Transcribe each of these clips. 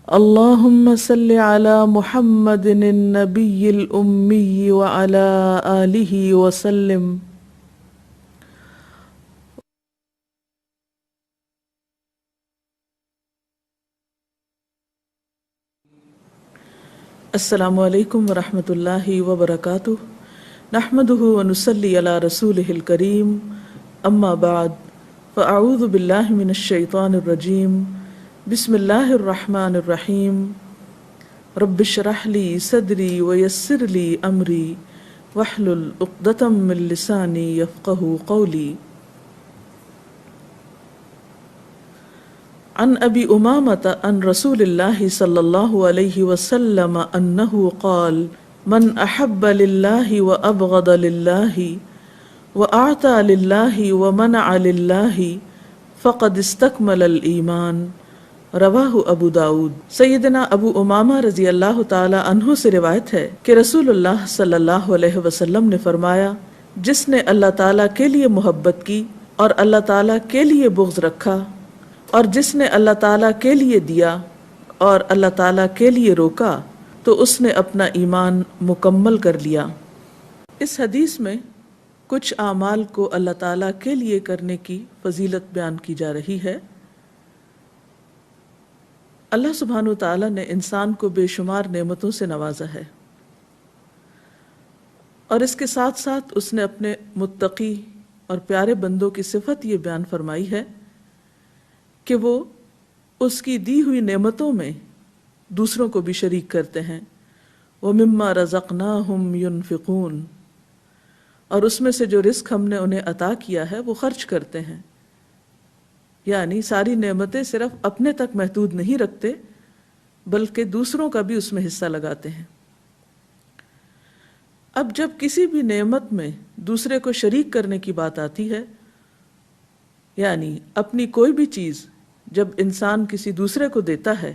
اللهم صل على محمد النبي الأمي وعلى آله وسلم. السلام علیکم ورحمۃ اللہ وبرکاتہ. نحمده ونصلي على رسوله الكريم. اما بعد فاعوذ باللہ من الشیطان الرجیم. بسم اللہ الرحمن الرحیم. رب اشرح لي صدری ويسر لي امری واحلل عقدۃ من لسانی یفقهوا قولی. عن ابی امامۃ عن رسول اللہ صلی اللہ علیہ وسلم انہ قال من احب للہ وابغض للہ واعطى للہ ومنع للہ فقد استکمل الایمان. رواہ ابو داود. سیدنا ابو امامہ رضی اللہ تعالی عنہ سے روایت ہے کہ رسول اللہ صلی اللہ علیہ وسلم نے فرمایا، جس نے اللہ تعالیٰ کے لیے محبت کی اور اللہ تعالیٰ کے لیے بغض رکھا، اور جس نے اللہ تعالیٰ کے لیے دیا اور اللہ تعالیٰ کے لیے روکا، تو اس نے اپنا ایمان مکمل کر لیا. اس حدیث میں کچھ اعمال کو اللہ تعالیٰ کے لیے کرنے کی فضیلت بیان کی جا رہی ہے. اللہ سبحانہ وتعالیٰ نے انسان کو بے شمار نعمتوں سے نوازا ہے، اور اس کے ساتھ ساتھ اس نے اپنے متقی اور پیارے بندوں کی صفت یہ بیان فرمائی ہے کہ وہ اس کی دی ہوئی نعمتوں میں دوسروں کو بھی شریک کرتے ہیں. وَمِمَّا رَزَقْنَاهُمْ يُنْفِقُونَ، اور اس میں سے جو رزق ہم نے انہیں عطا کیا ہے وہ خرچ کرتے ہیں. یعنی ساری نعمتیں صرف اپنے تک محدود نہیں رکھتے، بلکہ دوسروں کا بھی اس میں حصہ لگاتے ہیں. اب جب کسی بھی نعمت میں دوسرے کو شریک کرنے کی بات آتی ہے، یعنی اپنی کوئی بھی چیز جب انسان کسی دوسرے کو دیتا ہے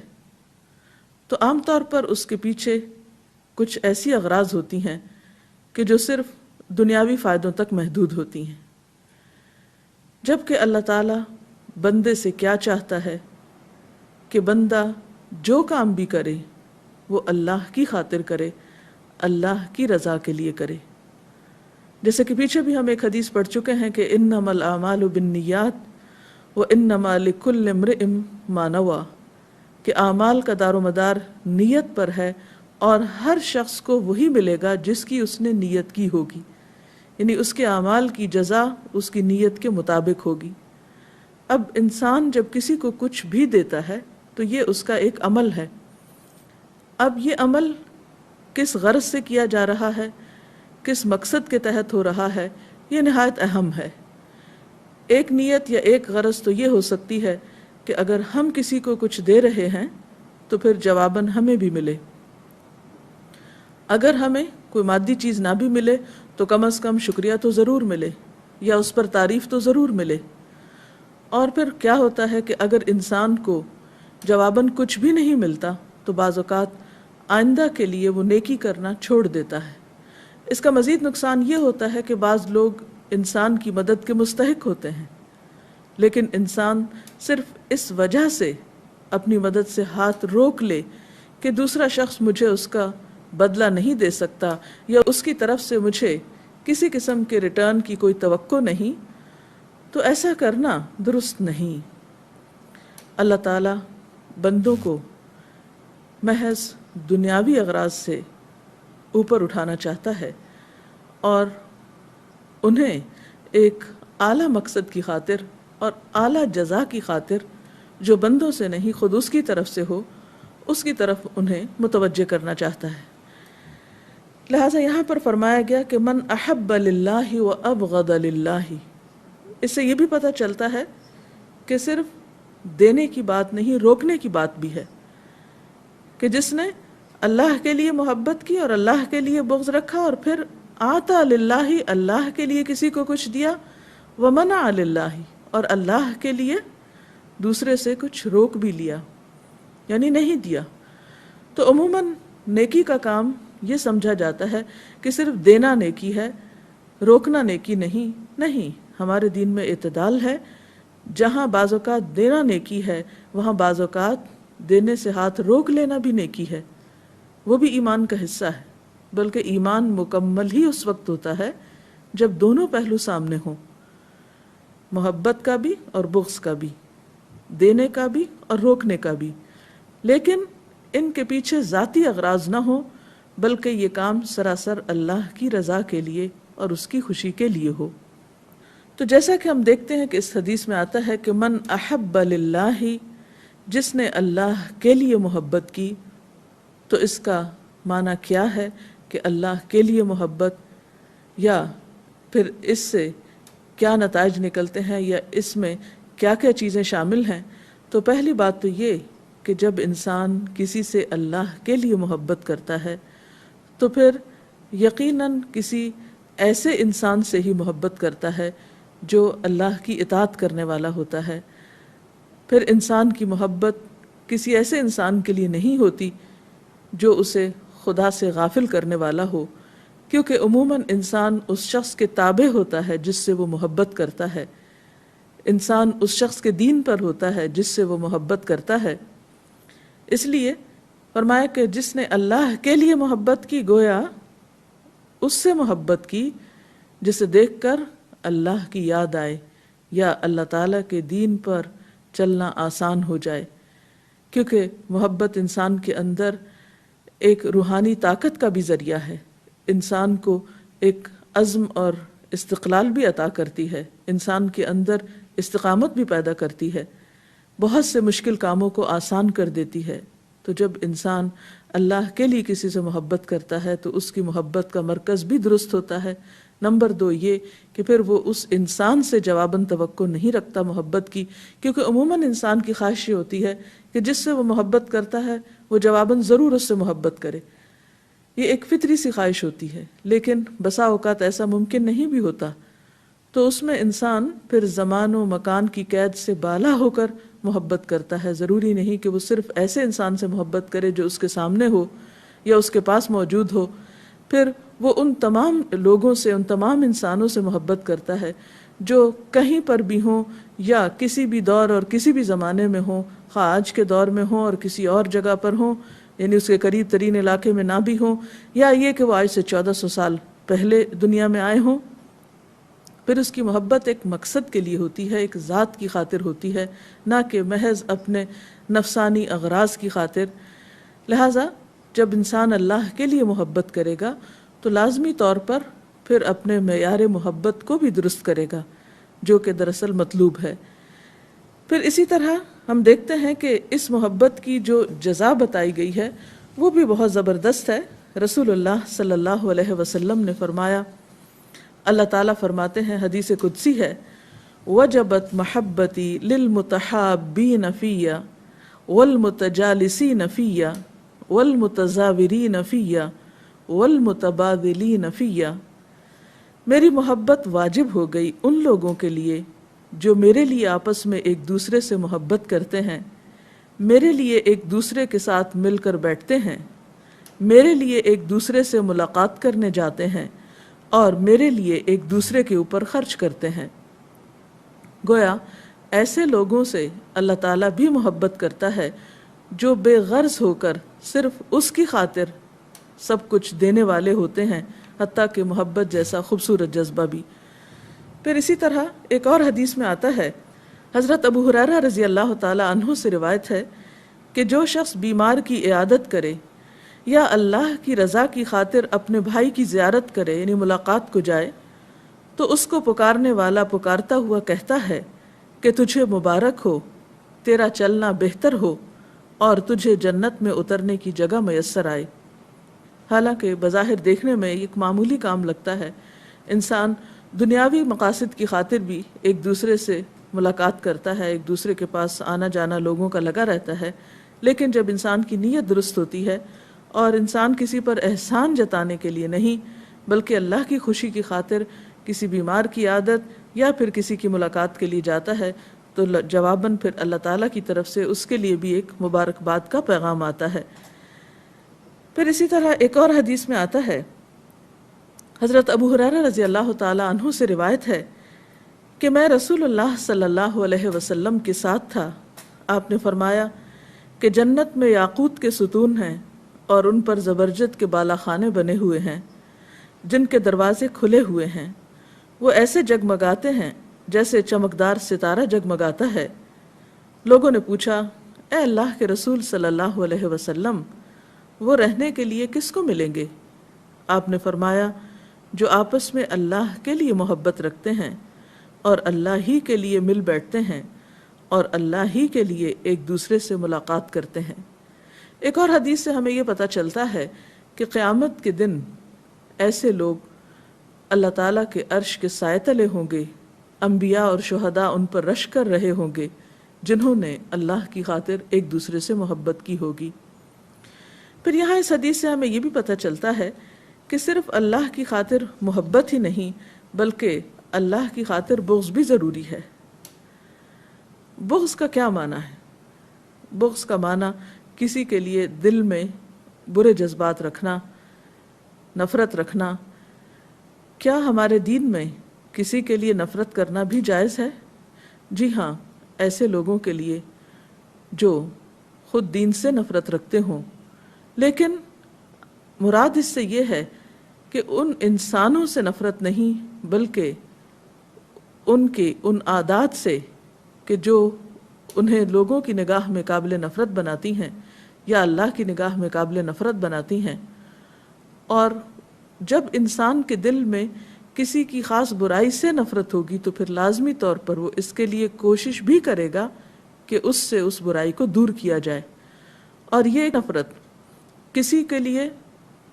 تو عام طور پر اس کے پیچھے کچھ ایسی اغراض ہوتی ہیں کہ جو صرف دنیاوی فائدوں تک محدود ہوتی ہیں، جبکہ اللہ تعالیٰ بندے سے کیا چاہتا ہے کہ بندہ جو کام بھی کرے وہ اللہ کی خاطر کرے، اللہ کی رضا کے لیے کرے. جیسے کہ پیچھے بھی ہم ایک حدیث پڑھ چکے ہیں کہ انما الاعمال بالنیات وانما لکل امرئ ما نوی، کہ اعمال کا دار و مدار نیت پر ہے اور ہر شخص کو وہی ملے گا جس کی اس نے نیت کی ہوگی، یعنی اس کے اعمال کی جزا اس کی نیت کے مطابق ہوگی. اب انسان جب کسی کو کچھ بھی دیتا ہے تو یہ اس کا ایک عمل ہے. اب یہ عمل کس غرض سے کیا جا رہا ہے، کس مقصد کے تحت ہو رہا ہے، یہ نہایت اہم ہے. ایک نیت یا ایک غرض تو یہ ہو سکتی ہے کہ اگر ہم کسی کو کچھ دے رہے ہیں تو پھر جواباً ہمیں بھی ملے. اگر ہمیں کوئی مادی چیز نہ بھی ملے تو کم از کم شکریہ تو ضرور ملے یا اس پر تعریف تو ضرور ملے. اور پھر کیا ہوتا ہے کہ اگر انسان کو جواباً کچھ بھی نہیں ملتا تو بعض اوقات آئندہ کے لیے وہ نیکی کرنا چھوڑ دیتا ہے. اس کا مزید نقصان یہ ہوتا ہے کہ بعض لوگ انسان کی مدد کے مستحق ہوتے ہیں، لیکن انسان صرف اس وجہ سے اپنی مدد سے ہاتھ روک لے کہ دوسرا شخص مجھے اس کا بدلہ نہیں دے سکتا یا اس کی طرف سے مجھے کسی قسم کے ریٹرن کی کوئی توقع نہیں، تو ایسا کرنا درست نہیں. اللہ تعالیٰ بندوں کو محض دنیاوی اغراض سے اوپر اٹھانا چاہتا ہے اور انہیں ایک اعلیٰ مقصد کی خاطر اور اعلیٰ جزا کی خاطر جو بندوں سے نہیں خود اس کی طرف سے ہو، اس کی طرف انہیں متوجہ کرنا چاہتا ہے. لہٰذا یہاں پر فرمایا گیا کہ من احب للہ و ابغض للہ. اس سے یہ بھی پتہ چلتا ہے کہ صرف دینے کی بات نہیں، روکنے کی بات بھی ہے، کہ جس نے اللہ کے لیے محبت کی اور اللہ کے لیے بغض رکھا اور پھر آتا للہ، اللہ کے لیے کسی کو کچھ دیا، ومنع للہ، اور اللہ کے لیے دوسرے سے کچھ روک بھی لیا، یعنی نہیں دیا. تو عموماً نیکی کا کام یہ سمجھا جاتا ہے کہ صرف دینا نیکی ہے، روکنا نیکی نہیں. ہمارے دین میں اعتدال ہے. جہاں بعض اوقات دینا نیکی ہے وہاں بعض اوقات دینے سے ہاتھ روک لینا بھی نیکی ہے، وہ بھی ایمان کا حصہ ہے، بلکہ ایمان مکمل ہی اس وقت ہوتا ہے جب دونوں پہلو سامنے ہوں، محبت کا بھی اور بغض کا بھی، دینے کا بھی اور روکنے کا بھی، لیکن ان کے پیچھے ذاتی اغراض نہ ہو، بلکہ یہ کام سراسر اللہ کی رضا کے لیے اور اس کی خوشی کے لیے ہو۔ تو جیسا کہ ہم دیکھتے ہیں کہ اس حدیث میں آتا ہے کہ من احب للہ، جس نے اللہ کے لیے محبت کی، تو اس کا معنی کیا ہے کہ اللہ کے لیے محبت، یا پھر اس سے کیا نتائج نکلتے ہیں، یا اس میں کیا کیا چیزیں شامل ہیں۔ تو پہلی بات تو یہ کہ جب انسان کسی سے اللہ کے لیے محبت کرتا ہے تو پھر یقیناً کسی ایسے انسان سے ہی محبت کرتا ہے جو اللہ کی اطاعت کرنے والا ہوتا ہے۔ پھر انسان کی محبت کسی ایسے انسان کے لیے نہیں ہوتی جو اسے خدا سے غافل کرنے والا ہو، کیونکہ عموماً انسان اس شخص کے تابع ہوتا ہے جس سے وہ محبت کرتا ہے، انسان اس شخص کے دین پر ہوتا ہے جس سے وہ محبت کرتا ہے۔ اس لیے فرمایا کہ جس نے اللہ کے لیے محبت کی، گویا اس سے محبت کی جسے دیکھ کر اللہ کی یاد آئے یا اللہ تعالیٰ کے دین پر چلنا آسان ہو جائے، کیونکہ محبت انسان کے اندر ایک روحانی طاقت کا بھی ذریعہ ہے، انسان کو ایک عزم اور استقلال بھی عطا کرتی ہے، انسان کے اندر استقامت بھی پیدا کرتی ہے، بہت سے مشکل کاموں کو آسان کر دیتی ہے۔ تو جب انسان اللہ کے لیے کسی سے محبت کرتا ہے تو اس کی محبت کا مرکز بھی درست ہوتا ہے۔ نمبر 2 یہ کہ پھر وہ اس انسان سے جواباً توقع نہیں رکھتا محبت کی، کیونکہ عموماً انسان کی خواہش یہ ہوتی ہے کہ جس سے وہ محبت کرتا ہے وہ جواباً ضرور اس سے محبت کرے، یہ ایک فطری سی خواہش ہوتی ہے، لیکن بسا اوقات ایسا ممکن نہیں بھی ہوتا، تو اس میں انسان پھر زمان و مکان کی قید سے بالا ہو کر محبت کرتا ہے۔ ضروری نہیں کہ وہ صرف ایسے انسان سے محبت کرے جو اس کے سامنے ہو یا اس کے پاس موجود ہو، پھر وہ ان تمام لوگوں سے، ان تمام انسانوں سے محبت کرتا ہے جو کہیں پر بھی ہوں یا کسی بھی دور اور کسی بھی زمانے میں ہوں، خواہ آج کے دور میں ہوں اور کسی اور جگہ پر ہوں، یعنی اس کے قریب ترین علاقے میں نہ بھی ہوں، یا یہ کہ وہ آج سے 1400 سال پہلے دنیا میں آئے ہوں۔ پھر اس کی محبت ایک مقصد کے لیے ہوتی ہے، ایک ذات کی خاطر ہوتی ہے، نہ کہ محض اپنے نفسانی اغراض کی خاطر۔ لہٰذا جب انسان اللہ کے لیے محبت کرے گا تو لازمی طور پر پھر اپنے معیار محبت کو بھی درست کرے گا، جو کہ دراصل مطلوب ہے۔ پھر اسی طرح ہم دیکھتے ہیں کہ اس محبت کی جو جزا بتائی گئی ہے وہ بھی بہت زبردست ہے۔ رسول اللہ صلی اللہ علیہ وسلم نے فرمایا، اللہ تعالیٰ فرماتے ہیں، حدیث قدسی ہے، وجبت محبتی للمتحابین فیّ والمتجالسین فیّ والمتزاورین فیّ والمتبادلین فیّ، میری محبت واجب ہو گئی ان لوگوں کے لیے جو میرے لیے آپس میں ایک دوسرے سے محبت کرتے ہیں، میرے لیے ایک دوسرے کے ساتھ مل کر بیٹھتے ہیں، میرے لیے ایک دوسرے سے ملاقات کرنے جاتے ہیں، اور میرے لیے ایک دوسرے کے اوپر خرچ کرتے ہیں۔ گویا ایسے لوگوں سے اللہ تعالیٰ بھی محبت کرتا ہے جو بے غرض ہو کر صرف اس کی خاطر سب کچھ دینے والے ہوتے ہیں، حتیٰ کہ محبت جیسا خوبصورت جذبہ بھی۔ پھر اسی طرح ایک اور حدیث میں آتا ہے، حضرت ابو ہریرہ رضی اللہ تعالی عنہ سے روایت ہے کہ جو شخص بیمار کی عیادت کرے یا اللہ کی رضا کی خاطر اپنے بھائی کی زیارت کرے، یعنی ملاقات کو جائے، تو اس کو پکارنے والا پکارتا ہوا کہتا ہے کہ تجھے مبارک ہو، تیرا چلنا بہتر ہو اور تجھے جنت میں اترنے کی جگہ میسر آئے۔ حالانکہ بظاہر دیکھنے میں ایک معمولی کام لگتا ہے، انسان دنیاوی مقاصد کی خاطر بھی ایک دوسرے سے ملاقات کرتا ہے، ایک دوسرے کے پاس آنا جانا لوگوں کا لگا رہتا ہے، لیکن جب انسان کی نیت درست ہوتی ہے اور انسان کسی پر احسان جتانے کے لیے نہیں بلکہ اللہ کی خوشی کی خاطر کسی بیمار کی عادت یا پھر کسی کی ملاقات کے لیے جاتا ہے، تو جواباً پھر اللہ تعالیٰ کی طرف سے اس کے لیے بھی ایک مبارکباد کا پیغام آتا ہے۔ پھر اسی طرح ایک اور حدیث میں آتا ہے، حضرت ابو ہریرہ رضی اللہ تعالی عنہ سے روایت ہے کہ میں رسول اللہ صلی اللہ علیہ وسلم کے ساتھ تھا، آپ نے فرمایا کہ جنت میں یاقوت کے ستون ہیں اور ان پر زبرجد کے بالا خانے بنے ہوئے ہیں جن کے دروازے کھلے ہوئے ہیں، وہ ایسے جگمگاتے ہیں جیسے چمکدار ستارہ جگمگاتا ہے۔ لوگوں نے پوچھا، اے اللہ کے رسول صلی اللہ علیہ وسلم، وہ رہنے کے لیے کس کو ملیں گے؟ آپ نے فرمایا، جو آپس میں اللہ کے لیے محبت رکھتے ہیں اور اللہ ہی کے لیے مل بیٹھتے ہیں اور اللہ ہی کے لیے ایک دوسرے سے ملاقات کرتے ہیں۔ ایک اور حدیث سے ہمیں یہ پتہ چلتا ہے کہ قیامت کے دن ایسے لوگ اللہ تعالیٰ کے عرش کے سائے تلے ہوں گے، انبیاء اور شہداء ان پر رش کر رہے ہوں گے جنہوں نے اللہ کی خاطر ایک دوسرے سے محبت کی ہوگی۔ پھر یہاں اس حدیث سے ہمیں یہ بھی پتہ چلتا ہے کہ صرف اللہ کی خاطر محبت ہی نہیں بلکہ اللہ کی خاطر بغض بھی ضروری ہے۔ بغض کا کیا معنی ہے؟ بغض کا معنی کسی کے لیے دل میں برے جذبات رکھنا، نفرت رکھنا۔ کیا ہمارے دین میں کسی کے لیے نفرت کرنا بھی جائز ہے؟ جی ہاں، ایسے لوگوں کے لیے جو خود دین سے نفرت رکھتے ہوں، لیکن مراد اس سے یہ ہے کہ ان انسانوں سے نفرت نہیں بلکہ ان عادات سے کہ جو انہیں لوگوں کی نگاہ میں قابل نفرت بناتی ہیں یا اللہ کی نگاہ میں قابل نفرت بناتی ہیں۔ اور جب انسان کے دل میں کسی کی خاص برائی سے نفرت ہوگی تو پھر لازمی طور پر وہ اس کے لیے کوشش بھی کرے گا کہ اس سے اس برائی کو دور کیا جائے۔ اور یہ نفرت کسی کے لیے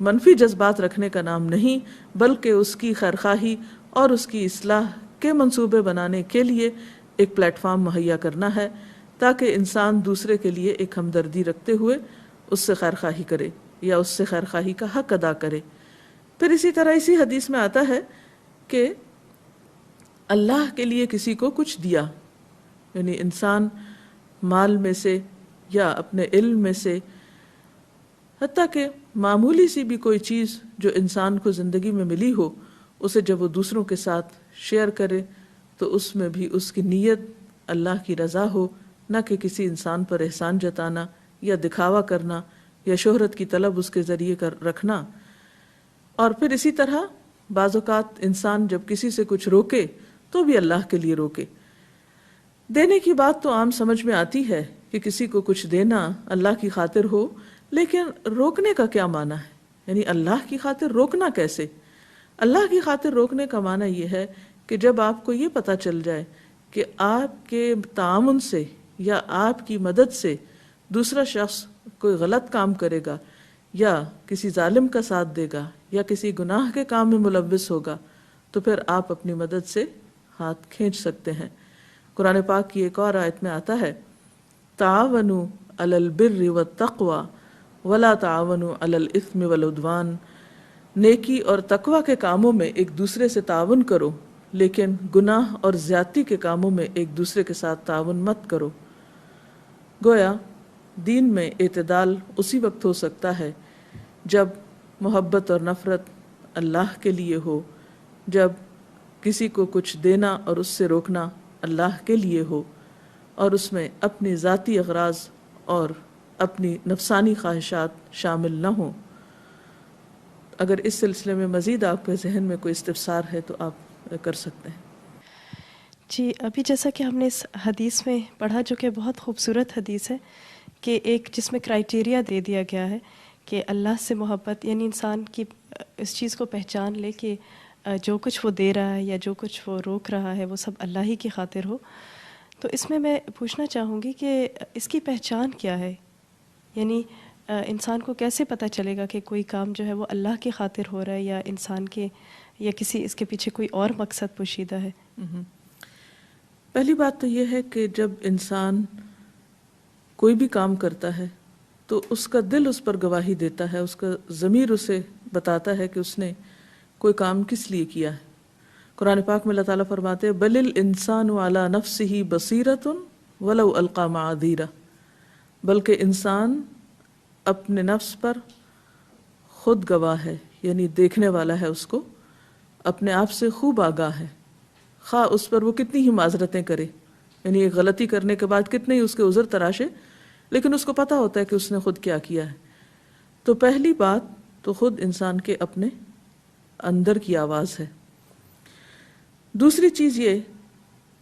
منفی جذبات رکھنے کا نام نہیں بلکہ اس کی خیرخواہی اور اس کی اصلاح کے منصوبے بنانے کے لیے ایک پلیٹ فارم مہیا کرنا ہے تاکہ انسان دوسرے کے لیے ایک ہمدردی رکھتے ہوئے اس سے خیرخواہی کرے یا اس سے خیرخواہی کا حق ادا کرے۔ پھر اسی طرح اسی حدیث میں آتا ہے کہ اللہ کے لیے کسی کو کچھ دیا، یعنی انسان مال میں سے یا اپنے علم میں سے، حتیٰ کہ معمولی سی بھی کوئی چیز جو انسان کو زندگی میں ملی ہو، اسے جب وہ دوسروں کے ساتھ شیئر کرے تو اس میں بھی اس کی نیت اللہ کی رضا ہو، نہ کہ کسی انسان پر احسان جتانا یا دکھاوا کرنا یا شہرت کی طلب اس کے ذریعے رکھنا۔ اور پھر اسی طرح بعض اوقات انسان جب کسی سے کچھ روکے تو بھی اللہ کے لیے روکے۔ دینے کی بات تو عام سمجھ میں آتی ہے کہ کسی کو کچھ دینا اللہ کی خاطر ہو، لیکن روکنے کا کیا معنی ہے؟ یعنی اللہ کی خاطر روکنا کیسے؟ اللہ کی خاطر روکنے کا معنی یہ ہے کہ جب آپ کو یہ پتہ چل جائے کہ آپ کے تعاون سے یا آپ کی مدد سے دوسرا شخص کوئی غلط کام کرے گا یا کسی ظالم کا ساتھ دے گا یا کسی گناہ کے کام میں ملوث ہوگا تو پھر آپ اپنی مدد سے ہاتھ کھینچ سکتے ہیں۔ قرآن پاک کی ایک اور آیت میں آتا ہے، تعاونوا علی البر والتقوی ولا تعاونوا علی الاثم والعدوان، نیکی اور تقوی کے کاموں میں ایک دوسرے سے تعاون کرو لیکن گناہ اور زیادتی کے کاموں میں ایک دوسرے کے ساتھ تعاون مت کرو۔ گویا دین میں اعتدال اسی وقت ہو سکتا ہے جب محبت اور نفرت اللہ کے لیے ہو، جب کسی کو کچھ دینا اور اس سے روکنا اللہ کے لیے ہو اور اس میں اپنی ذاتی اغراض اور اپنی نفسانی خواہشات شامل نہ ہوں۔ اگر اس سلسلے میں مزید آپ کے ذہن میں کوئی استفسار ہے تو آپ کر سکتے ہیں۔ جی، ابھی جیسا کہ ہم نے اس حدیث میں پڑھا جو کہ بہت خوبصورت حدیث ہے کہ ایک جس میں کرائٹیریا دے دیا گیا ہے کہ اللہ سے محبت، یعنی انسان کی اس چیز کو پہچان لے کہ جو کچھ وہ دے رہا ہے یا جو کچھ وہ روک رہا ہے وہ سب اللہ ہی کی خاطر ہو۔ تو اس میں پوچھنا چاہوں گی کہ اس کی پہچان کیا ہے؟ یعنی انسان کو کیسے پتہ چلے گا کہ کوئی کام جو ہے وہ اللہ کی خاطر ہو رہا ہے یا انسان کے یا کسی اس کے پیچھے کوئی اور مقصد پوشیدہ ہے؟ پہلی بات تو یہ ہے کہ جب انسان کوئی بھی کام کرتا ہے تو اس کا دل اس پر گواہی دیتا ہے، اس کا ضمیر اسے بتاتا ہے کہ اس نے کوئی کام کس لیے کیا ہے۔ قرآن پاک میں اللہ تعالیٰ فرماتے ہیں بل الانسان علی نفسہ بصیرۃ ولو القی معاذیرہ، بلکہ انسان اپنے نفس پر خود گواہ ہے، یعنی دیکھنے والا ہے، اس کو اپنے آپ سے خوب آگاہ ہے، خواہ اس پر وہ کتنی ہی معذرتیں کرے، یعنی ایک غلطی کرنے کے بعد کتنے ہی اس کے عذر تراشے، لیکن اس کو پتہ ہوتا ہے کہ اس نے خود کیا کیا ہے. تو پہلی بات تو خود انسان کے اپنے اندر کی آواز ہے. دوسری چیز یہ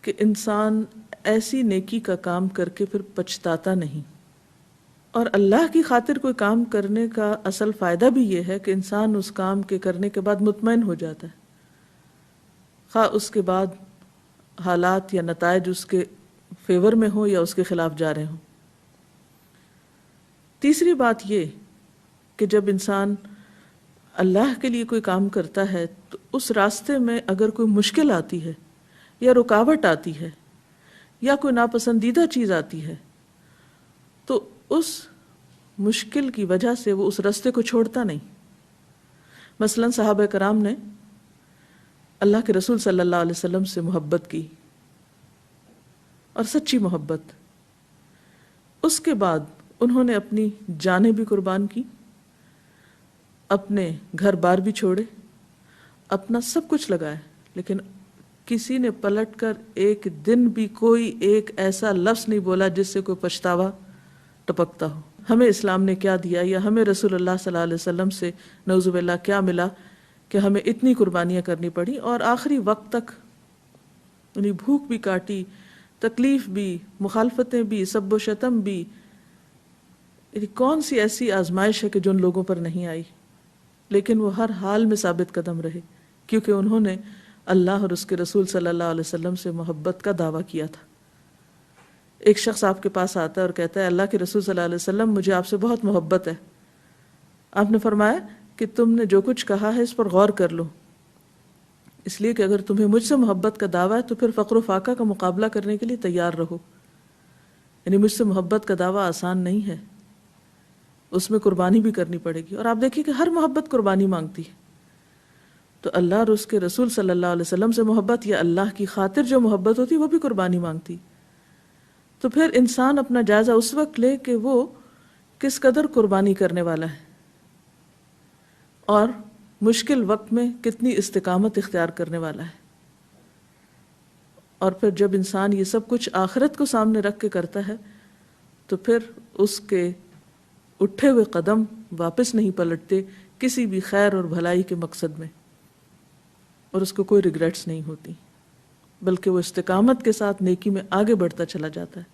کہ انسان ایسی نیکی کا کام کر کے پھر پچھتاتا نہیں. اور اللہ کی خاطر کوئی کام کرنے کا اصل فائدہ بھی یہ ہے کہ انسان اس کام کے کرنے کے بعد مطمئن ہو جاتا ہے، خواہ اس کے بعد حالات یا نتائج اس کے فیور میں ہوں یا اس کے خلاف جا رہے ہوں. تیسری بات یہ کہ جب انسان اللہ کے لیے کوئی کام کرتا ہے تو اس راستے میں اگر کوئی مشکل آتی ہے یا رکاوٹ آتی ہے یا کوئی ناپسندیدہ چیز آتی ہے تو اس مشکل کی وجہ سے وہ اس راستے کو چھوڑتا نہیں. مثلا صحابہ کرام نے اللہ کے رسول صلی اللہ علیہ وسلم سے محبت کی اور سچی محبت. اس کے بعد انہوں نے اپنی جانیں بھی قربان کی، اپنے گھر بار بھی چھوڑے، اپنا سب کچھ لگایا، لیکن کسی نے پلٹ کر ایک دن بھی کوئی ایک ایسا لفظ نہیں بولا جس سے کوئی پچھتاوا ٹپکتا ہو. ہمیں اسلام نے کیا دیا یا ہمیں رسول اللہ صلی اللہ علیہ وسلم سے نعوذ باللہ کیا ملا کہ ہمیں اتنی قربانیاں کرنی پڑی اور آخری وقت تک یعنی بھوک بھی کاٹی، تکلیف بھی، مخالفتیں بھی، سب و شتم بھی. یعنی کون سی ایسی آزمائش ہے کہ جو ان لوگوں پر نہیں آئی، لیکن وہ ہر حال میں ثابت قدم رہے کیونکہ انہوں نے اللہ اور اس کے رسول صلی اللہ علیہ وسلم سے محبت کا دعویٰ کیا تھا. ایک شخص آپ کے پاس آتا ہے اور کہتا ہے اللہ کے رسول صلی اللہ علیہ وسلم مجھے آپ سے بہت محبت ہے. آپ نے فرمایا کہ تم نے جو کچھ کہا ہے اس پر غور کر لو، اس لیے کہ اگر تمہیں مجھ سے محبت کا دعویٰ ہے تو پھر فقر و فاقہ کا مقابلہ کرنے کے لیے تیار رہو. یعنی مجھ سے محبت کا دعویٰ آسان نہیں ہے، اس میں قربانی بھی کرنی پڑے گی. اور آپ دیکھیے کہ ہر محبت قربانی مانگتی ہے. تو اللہ اور اس کے رسول صلی اللہ علیہ وسلم سے محبت یا اللہ کی خاطر جو محبت ہوتی وہ بھی قربانی مانگتی. تو پھر انسان اپنا جائزہ اس وقت لے کہ وہ کس قدر قربانی کرنے والا ہے اور مشکل وقت میں کتنی استقامت اختیار کرنے والا ہے. اور پھر جب انسان یہ سب کچھ آخرت کو سامنے رکھ کے کرتا ہے تو پھر اس کے اٹھے ہوئے قدم واپس نہیں پلٹتے کسی بھی خیر اور بھلائی کے مقصد میں، اور اس کو کوئی ریگریٹس نہیں ہوتی، بلکہ وہ استقامت کے ساتھ نیکی میں آگے بڑھتا چلا جاتا ہے.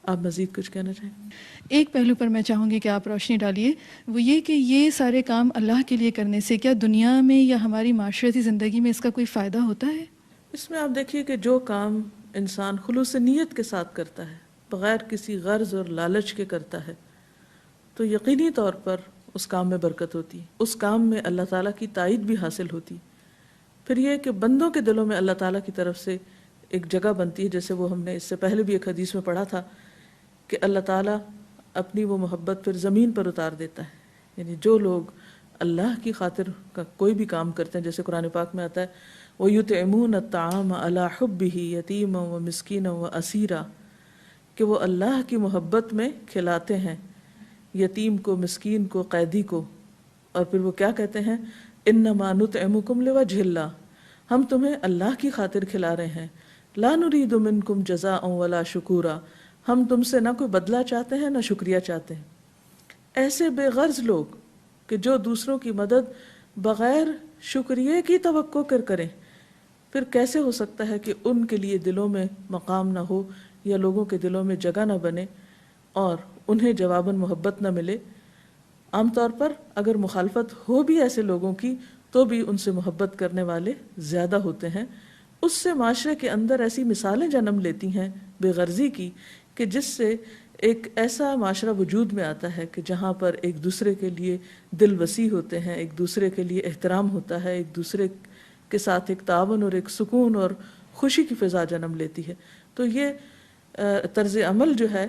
آپ مزید کچھ کہنا چاہیں؟ ایک پہلو پر میں چاہوں گی کہ آپ روشنی ڈالیے، وہ یہ کہ یہ سارے کام اللہ کے لیے کرنے سے کیا دنیا میں یا ہماری معاشرتی زندگی میں اس کا کوئی فائدہ ہوتا ہے؟ اس میں آپ دیکھیے کہ جو کام انسان خلوص نیت کے ساتھ کرتا ہے، بغیر کسی غرض اور لالچ کے کرتا ہے، تو یقینی طور پر اس کام میں برکت ہوتی ہے، اس کام میں اللہ تعالیٰ کی تائید بھی حاصل ہوتی. پھر یہ کہ بندوں کے دلوں میں اللہ تعالیٰ کی طرف سے ایک جگہ بنتی ہے، جیسے وہ ہم نے اس سے پہلے بھی ایک حدیث میں پڑھا تھا کہ اللہ تعالیٰ اپنی وہ محبت پھر زمین پر اتار دیتا ہے. یعنی جو لوگ اللہ کی خاطر کا کوئی بھی کام کرتے ہیں، جیسے قرآن پاک میں آتا ہے وَيُطْعِمُونَ الطَّعَامَ عَلَىٰ حُبِّهِ يَتِيمًا وَمِسْكِينًا وَأَسِيرًا، کہ وہ اللہ کی محبت میں کھلاتے ہیں یتیم کو، مسکین کو، قیدی کو. اور پھر وہ کیا کہتے ہیں انما نطعمکم لوجہ اللہ، ہم تمہیں اللہ کی خاطر کھلا رہے ہیں، لا نرید منکم جزاء ولا شکورا، ہم تم سے نہ کوئی بدلہ چاہتے ہیں نہ شکریہ چاہتے ہیں. ایسے بے غرض لوگ کہ جو دوسروں کی مدد بغیر شکریہ کی توقع کر کریں، پھر کیسے ہو سکتا ہے کہ ان کے لیے دلوں میں مقام نہ ہو یا لوگوں کے دلوں میں جگہ نہ بنے اور انہیں جواباً محبت نہ ملے. عام طور پر اگر مخالفت ہو بھی ایسے لوگوں کی تو بھی ان سے محبت کرنے والے زیادہ ہوتے ہیں. اس سے معاشرے کے اندر ایسی مثالیں جنم لیتی ہیں بے غرضی کی کہ جس سے ایک ایسا معاشرہ وجود میں آتا ہے کہ جہاں پر ایک دوسرے کے لیے دل وسیع ہوتے ہیں، ایک دوسرے کے لیے احترام ہوتا ہے، ایک دوسرے کے ساتھ ایک تعاون اور ایک سکون اور خوشی کی فضا جنم لیتی ہے. تو یہ طرز عمل جو ہے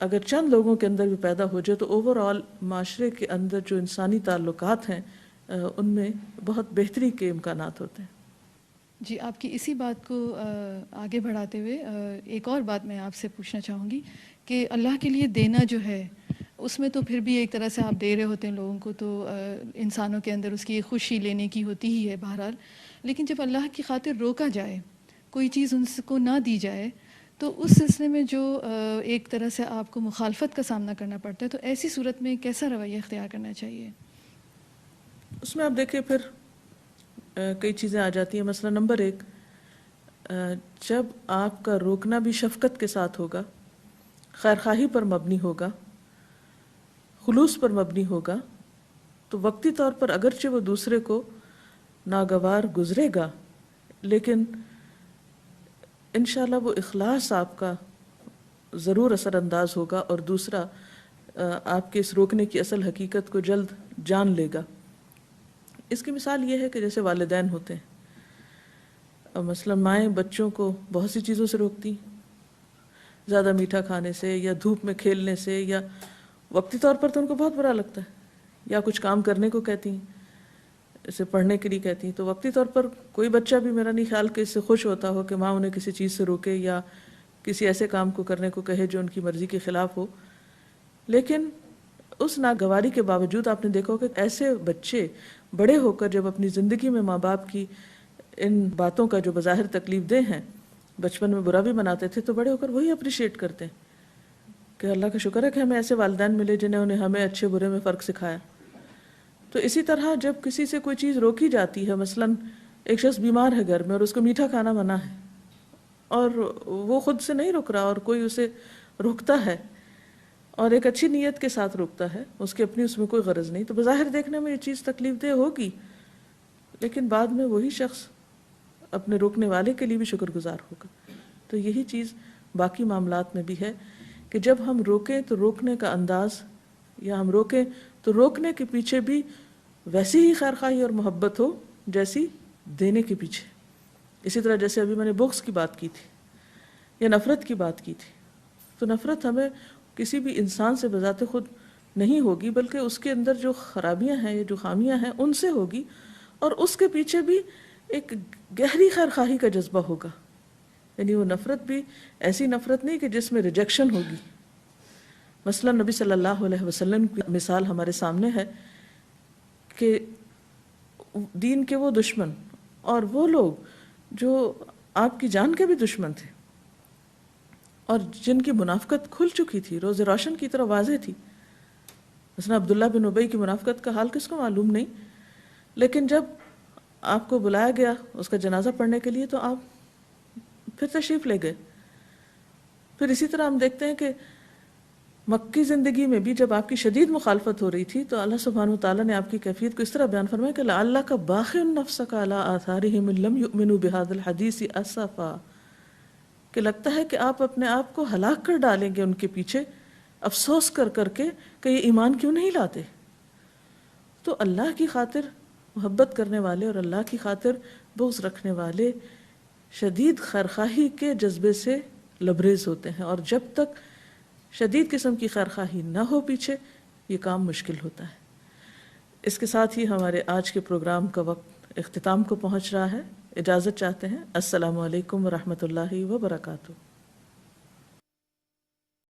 اگر چند لوگوں کے اندر بھی پیدا ہو جائے تو اوور آل معاشرے کے اندر جو انسانی تعلقات ہیں ان میں بہت بہتری کے امکانات ہوتے ہیں. جی، آپ کی اسی بات کو آگے بڑھاتے ہوئے ایک اور بات میں آپ سے پوچھنا چاہوں گی کہ اللہ کے لیے دینا جو ہے اس میں تو پھر بھی ایک طرح سے آپ دے رہے ہوتے ہیں لوگوں کو، تو انسانوں کے اندر اس کی خوشی لینے کی ہوتی ہی ہے بہرحال. لیکن جب اللہ کی خاطر روکا جائے، کوئی چیز ان کو نہ دی جائے، تو اس سلسلے میں جو ایک طرح سے آپ کو مخالفت کا سامنا کرنا پڑتا ہے، تو ایسی صورت میں کیسا رویہ اختیار کرنا چاہیے؟ اس میں آپ دیکھیں پھر کئی چیزیں آ جاتی ہیں. مثلا نمبر 1، جب آپ کا روکنا بھی شفقت کے ساتھ ہوگا، خیرخواہی پر مبنی ہوگا، خلوص پر مبنی ہوگا، تو وقتی طور پر اگرچہ وہ دوسرے کو ناگوار گزرے گا، لیکن انشاءاللہ وہ اخلاص آپ کا ضرور اثر انداز ہوگا اور دوسرا آپ کے اس روکنے کی اصل حقیقت کو جلد جان لے گا. اس کی مثال یہ ہے کہ جیسے والدین ہوتے ہیں، مثلا مائیں بچوں کو بہت سی چیزوں سے روکتی، زیادہ میٹھا کھانے سے یا دھوپ میں کھیلنے سے، یا وقتی طور پر تو ان کو بہت برا لگتا ہے، یا کچھ کام کرنے کو کہتی ہیں، اسے پڑھنے کے لیے کہتی ہیں. تو وقتی طور پر کوئی بچہ بھی میرا نہیں خیال کہ اس سے خوش ہوتا ہو کہ ماں انہیں کسی چیز سے روکے یا کسی ایسے کام کو کرنے کو کہے جو ان کی مرضی کے خلاف ہو. لیکن اس ناگواری کے باوجود آپ نے دیکھا کہ ایسے بچے بڑے ہو کر جب اپنی زندگی میں ماں باپ کی ان باتوں کا جو بظاہر تکلیف دہ ہیں بچپن میں برا بھی بناتے تھے، تو بڑے ہو کر وہی اپریشیٹ کرتے ہیں کہ اللہ کا شکر ہے کہ ہمیں ایسے والدین ملے جنہوں نے ہمیں اچھے برے میں فرق سکھایا. تو اسی طرح جب کسی سے کوئی چیز روکی جاتی ہے، مثلا ایک شخص بیمار ہے گھر میں اور اس کو میٹھا کھانا منع ہے اور وہ خود سے نہیں رک رہا اور کوئی اسے روکتا ہے اور ایک اچھی نیت کے ساتھ روکتا ہے، اس کی اپنی اس میں کوئی غرض نہیں، تو بظاہر دیکھنے میں یہ چیز تکلیف دہ ہوگی، لیکن بعد میں وہی شخص اپنے روکنے والے کے لیے بھی شکر گزار ہوگا. تو یہی چیز باقی معاملات میں بھی ہے کہ جب ہم روکیں تو روکنے کا انداز، یا ہم روکیں تو روکنے کے پیچھے بھی ویسی ہی خیرخواہی اور محبت ہو جیسی دینے کے پیچھے. اسی طرح جیسے ابھی میں نے بغض کی بات کی تھی یا نفرت کی بات کی تھی، تو نفرت ہمیں کسی بھی انسان سے بذات خود نہیں ہوگی، بلکہ اس کے اندر جو خرابیاں ہیں یا جو خامیاں ہیں ان سے ہوگی، اور اس کے پیچھے بھی ایک گہری خیرخواہی کا جذبہ ہوگا. یعنی وہ نفرت بھی ایسی نفرت نہیں کہ جس میں ریجیکشن ہوگی. مثلا نبی صلی اللہ علیہ وسلم کی مثال ہمارے سامنے ہے کہ دین کے وہ دشمن اور وہ لوگ جو آپ کی جان کے بھی دشمن تھے اور جن کی منافقت کھل چکی تھی، روز روشن کی طرح واضح تھی. مثلا عبداللہ بن ابی کی منافقت کا حال کس کو معلوم نہیں، لیکن جب آپ کو بلایا گیا اس کا جنازہ پڑھنے کے لیے تو آپ پھر تشریف لے گئے. پھر اسی طرح ہم دیکھتے ہیں کہ مکی زندگی میں بھی جب آپ کی شدید مخالفت ہو رہی تھی تو اللہ سبحانہ وتعالیٰ نے آپ کی کیفیت کو اس طرح بیان فرمایا کہ لعلک باخع نفسک علی آثارہم ان لم یؤمنوا بہذا الحدیث اسفا، کہ لگتا ہے کہ آپ اپنے آپ کو ہلاک کر ڈالیں گے ان کے پیچھے افسوس کر کر کے کہ یہ ایمان کیوں نہیں لاتے. تو اللہ کی خاطر محبت کرنے والے اور اللہ کی خاطر بغض رکھنے والے شدید خیرخواہی کے جذبے سے لبریز ہوتے ہیں، اور جب تک شدید قسم کی خیرخواہی نہ ہو پیچھے یہ کام مشکل ہوتا ہے. اس کے ساتھ ہی ہمارے آج کے پروگرام کا وقت اختتام کو پہنچ رہا ہے. اجازت چاہتے ہیں. السلام علیکم ورحمۃ اللہ وبرکاتہ.